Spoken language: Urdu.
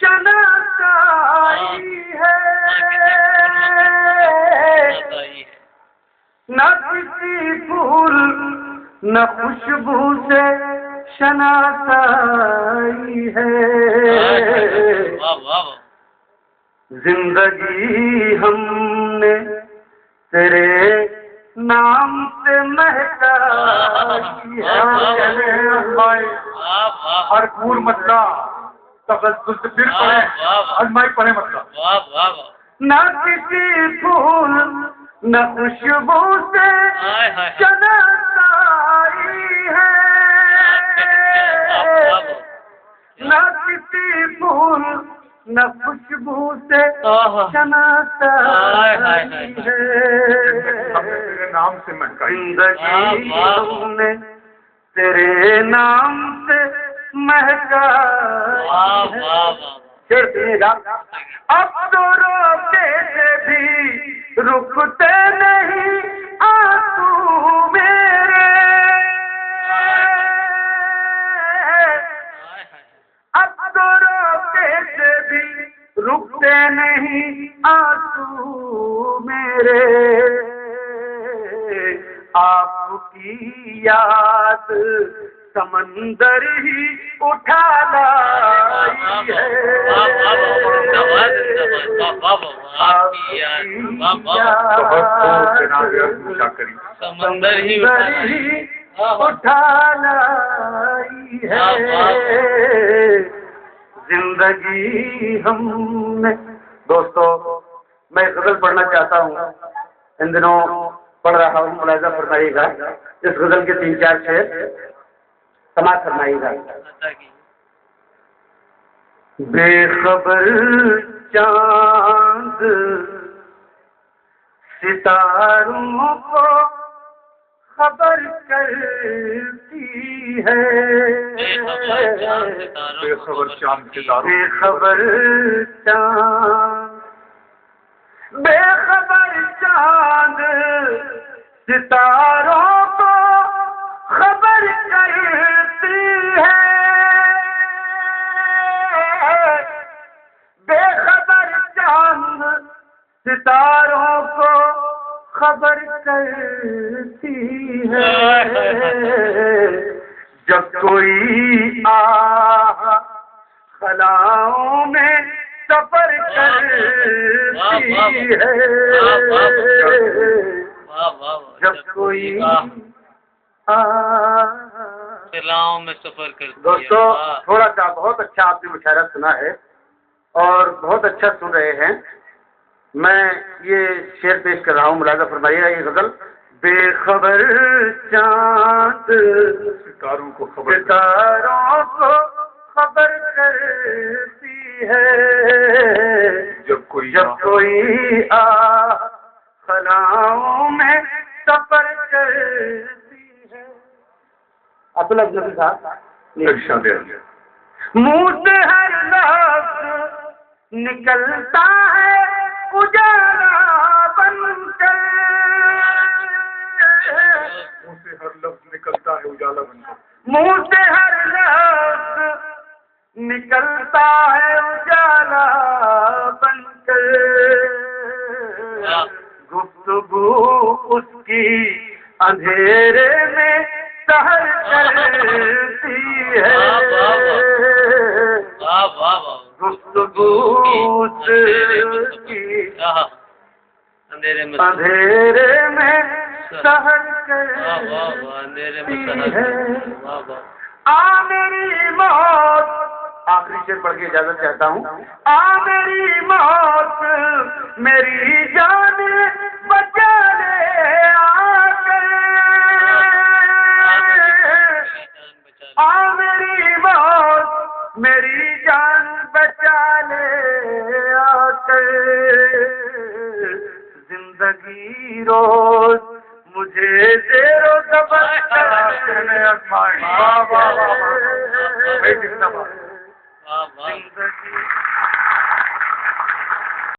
شناسائی ہے، نہ کسی پھول نہ خوشبو سے شناسائی ہے، زندگی ہم نے تیرے نام سے مہکائی ہے۔ ہر پھول مسئلہ تغزل سے پھر پڑھیں، ازمائی پڑھیں مسئلہ۔ نہ کسی پھول نہ خوشبو سے شناسائی ہے، نہ کسی پھول نہ خوشبو سے شناسائی ہے، تیرے نام سے مہکائی، زندگی ہم نے تیرے نام سے مہکائی ہے۔ پھر سنیے گا، اب تو روتے سے بھی رکتے نہیں آنسو میرے، اب تو روتے سے بھی رکتے نہیں آنسو میرے، آپ کی یاد سمندر ہی اٹھا لائی ہے، آپ کی یاد سمندر ہی اٹھا لائی ہے، زندگی ہم نے۔ دوستو میں غزل پڑھنا چاہتا ہوں، ان دنوں پڑھ رہا ہوں، ملاحظہ فرمائیے گا، اس غزل کے 3-4 شعر سماعت فرمائیے گا۔ بے خبر چاند ستاروں کو خبر کرتی ہے، بے خبر چاند ستاروں، بے خبر چاند، بے خبر چاند ستاروں کو خبر کرتی ہے، بے خبر چاند ستاروں کو خبر کرتی ہے، جب کوئی خلاؤں میں سفر کرتی ہے، جب کوئی خلاؤں میں سفر کرتی ہے۔ دوستو تھوڑا سا بہت اچھا آپ نے مشاعرہ سنا ہے اور بہت اچھا سن رہے ہیں۔ میں یہ شعر پیش کر رہا ہوں، ملاحظہ فرمائیے گا، یہ غزل۔ بے خبر چاند ستاروں کو خبر کرتی ہے، جب کوئی خلاؤں میں سفر کرتی ہے۔ عبداللہ نبی صاحب ارشاد ہے، منہ سے ہر لفظ نکلتا ہے اجالا بن کر، منہ سے ہر لفظ نکلتا ہے اجالا بن کر، منہ سے ہر لفظ نکلتا ہے اجالا بن کر، گفتگو اس کی اندھیرے میں سحر کرتی ہے، گفتگو اس کی اندھیرے میں سحر کرتی ہے۔ آ میری موت، آخری شعر پڑھ کے اجازت چاہتا ہوں۔ آ میری موت میری جان بچا لے آ کر، آ میری موت میری جان بچا لے آ کر، زندگی روز مجھے زیر و زبر زندگی